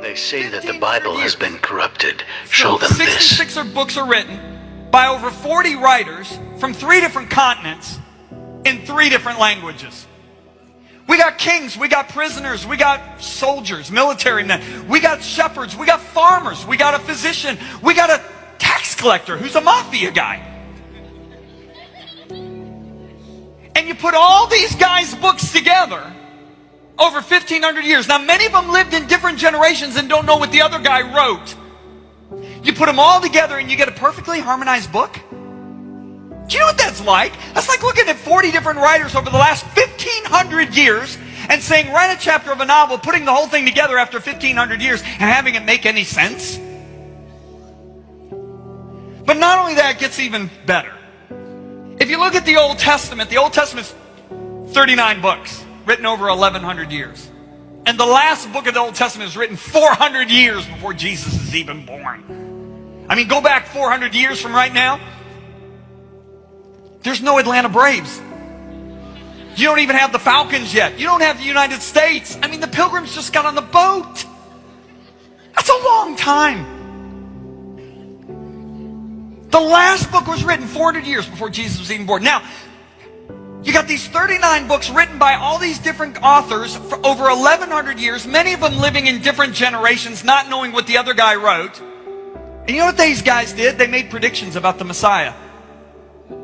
They say that the Bible has been corrupted. Show them this. 66 books are written by over 40 writers from 3 different continents in 3 different languages. We got kings, we got prisoners, we got soldiers, military men, we got shepherds, we got farmers, we got a physician, we got a tax collector who's a mafia guy. And you put all these guys' books together over 1,500 years. Now, many of them lived in different generations and don't know what the other guy wrote. You put them all together and you get a perfectly harmonized book? Do you know what that's like? That's like looking at 40 different writers over the last 1,500 years and saying, write a chapter of a novel, putting the whole thing together after 1,500 years and having it make any sense. But not only that, it gets even better. If you look at the Old Testament's 39 books, written over 1,100 years. And the last book of the Old Testament is written 400 years before Jesus is even born. I mean, go back 400 years from right now. There's no Atlanta Braves. You don't even have the Falcons yet. You don't have the United States. I mean, the Pilgrims just got on the boat. That's a long time. The last book was written 400 years before Jesus was even born. Now, you got these 39 books written by all these different authors for over 1,100 years, many of them living in different generations, not knowing what the other guy wrote. And you know what these guys did? They made predictions about the Messiah.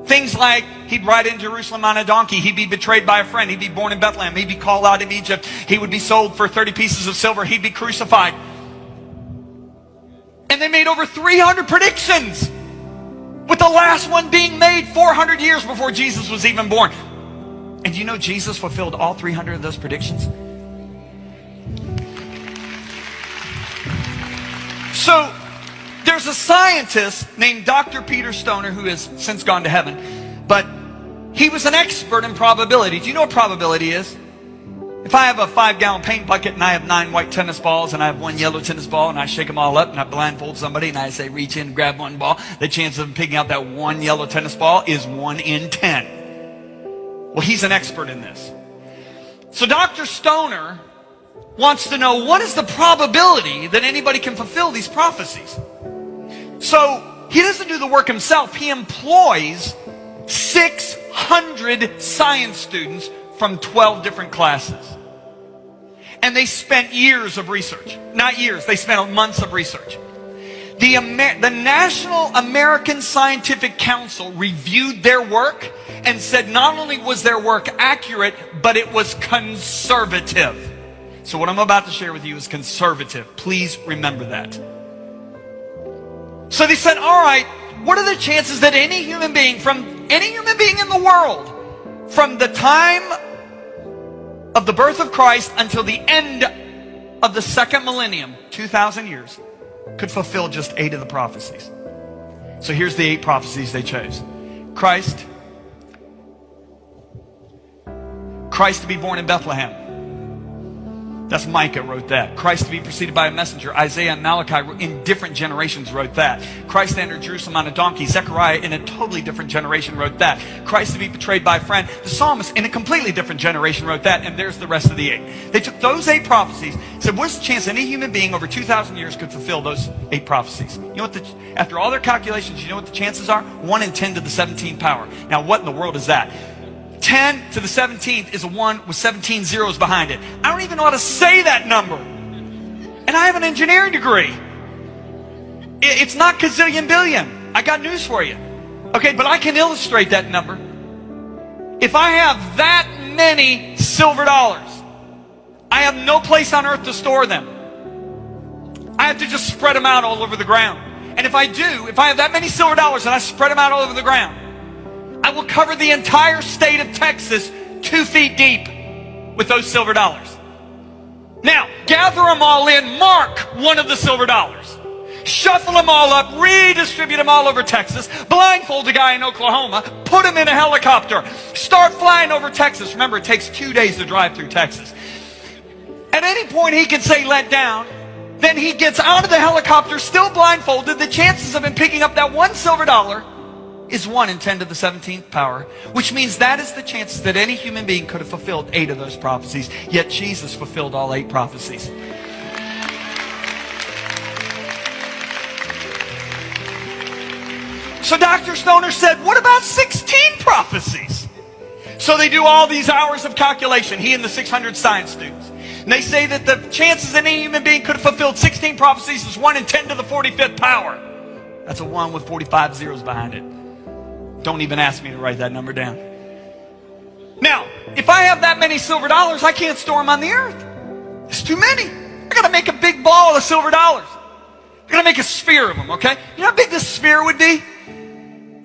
Things like he'd ride in Jerusalem on a donkey, he'd be betrayed by a friend, he'd be born in Bethlehem, he'd be called out of Egypt, he would be sold for 30 pieces of silver, he'd be crucified. And they made over 300 predictions, with the last one being made 400 years before Jesus was even born. And you know Jesus fulfilled all 300 of those predictions? So, there's a scientist named Dr. Peter Stoner who has since gone to heaven, but he was an expert in probability. Do you know what probability is? If I have a 5-gallon paint bucket and I have 9 white tennis balls and I have 1 yellow tennis ball and I shake them all up and I blindfold somebody and I say reach in and grab 1 ball, the chance of them picking out that 1 yellow tennis ball is 1 in 10. Well, he's an expert in this. So Dr. Stoner wants to know, what is the probability that anybody can fulfill these prophecies? So he doesn't do the work himself. He employs 600 science students from 12 different classes. And they spent years of research. Not years, they spent months of research. The National American Scientific Council reviewed their work and said not only was their work accurate, but it was conservative. So what I'm about to share with you is conservative. Please remember that. So they said, all right, what are the chances that any human being in the world, from the time of the birth of Christ until the end of the second millennium, 2,000 years, could fulfill just 8 of the prophecies? So here's the 8 prophecies they chose. Christ to be born in Bethlehem. That's Micah wrote that. Christ to be preceded by a messenger. Isaiah and Malachi in different generations wrote that. Christ to enter Jerusalem on a donkey. Zechariah in a totally different generation wrote that. Christ to be betrayed by a friend. The psalmist in a completely different generation wrote that. And there's the rest of the 8. They took those 8 prophecies, said, what's the chance any human being over 2,000 years could fulfill those 8 prophecies? You know what after all their calculations, you know what the chances are? 1 in 10 to the 17th power. Now what in the world is that? 10 to the 17th is a 1 with 17 zeros behind it. I don't even know how to say that number. And I have an engineering degree. It's not gazillion billion. I got news for you. Okay, but I can illustrate that number. If I have that many silver dollars, I have no place on earth to store them. I have to just spread them out all over the ground. And if I have that many silver dollars and I spread them out all over the ground, I will cover the entire state of Texas 2 feet deep with those silver dollars. Now, gather them all in, mark one of the silver dollars. Shuffle them all up, redistribute them all over Texas, blindfold a guy in Oklahoma, put him in a helicopter, start flying over Texas. Remember, it takes 2 days to drive through Texas. At any point, he can say, let down. Then he gets out of the helicopter, still blindfolded. The chances of him picking up that 1 silver dollar is 1 in 10 to the 17th power, which means that is the chances that any human being could have fulfilled 8 of those prophecies. Yet Jesus fulfilled all 8 prophecies. So Dr. Stoner said, what about 16 prophecies? So they do all these hours of calculation, he and the 600 science students. And they say that the chances any human being could have fulfilled 16 prophecies is 1 in 10 to the 45th power. That's a 1 with 45 zeros behind it. Don't even ask me to write that number down. Now, if I have that many silver dollars, I can't store them on the earth. It's too many. I got to make a big ball of silver dollars. I got to make a sphere of them, okay? You know how big this sphere would be?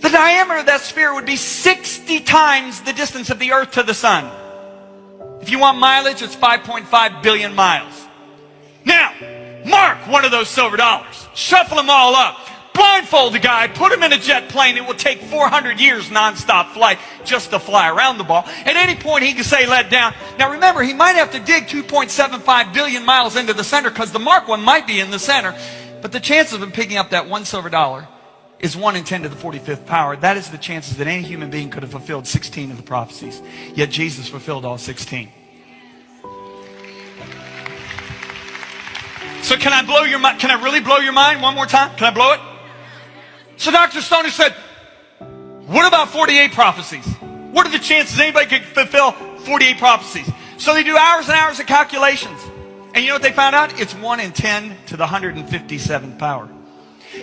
The diameter of that sphere would be 60 times the distance of the earth to the sun. If you want mileage, it's 5.5 billion miles. Now, mark one of those silver dollars. Shuffle them all up. Blindfold the guy, put him in a jet plane. It will take 400 years nonstop flight just to fly around the ball. At any point, he can say let down. Now remember, he might have to dig 2.75 billion miles into the center because the marked one might be in the center. But the chances of him picking up that one silver dollar is 1 in 10 to the 45th power. That is the chances that any human being could have fulfilled 16 of the prophecies. Yet Jesus fulfilled all 16. So can I blow your mind? Can I really blow your mind one more time? Can I blow it? So Dr. Stoner said, what about 48 prophecies? What are the chances anybody could fulfill 48 prophecies? So they do hours and hours of calculations. And you know what they found out? It's 1 in 10 to the 157th power.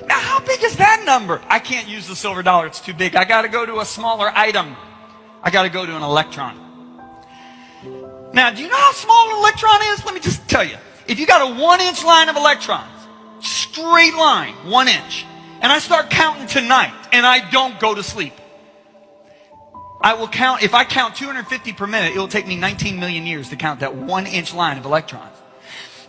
Now, how big is that number? I can't use the silver dollar. It's too big. I got to go to a smaller item. I got to go to an electron. Now, do you know how small an electron is? Let me just tell you. If you got a 1-inch line of electrons, straight line, 1 inch, and I start counting tonight, and I don't go to sleep, I will count, if I count 250 per minute, it will take me 19 million years to count that 1-inch line of electrons.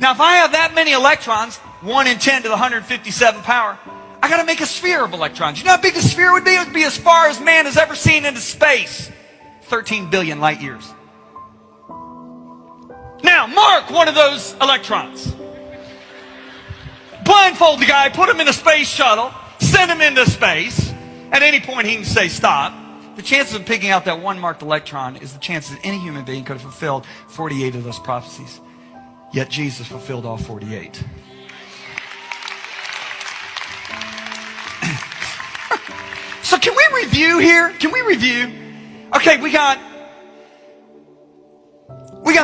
Now, if I have that many electrons, 1 in 10 to the 157th power, I got to make a sphere of electrons. You know how big the sphere would be? It would be as far as man has ever seen into space. 13 billion light years. Now, mark one of those electrons. Blindfold the guy, put him in a space shuttle, send him into space. At any point, he can say stop. The chances of picking out that one marked electron is the chances that any human being could have fulfilled 48 of those prophecies. Yet Jesus fulfilled all 48. So can we review here? Can we review? Okay, we got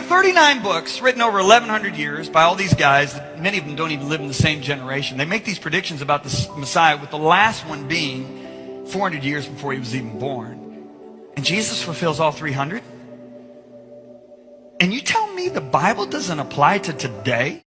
39 books written over 1,100 years by all these guys. Many of them don't even live in the same generation. They make these predictions about the Messiah, with the last one being 400 years before he was even born. And Jesus fulfills all 300? And you tell me the Bible doesn't apply to today?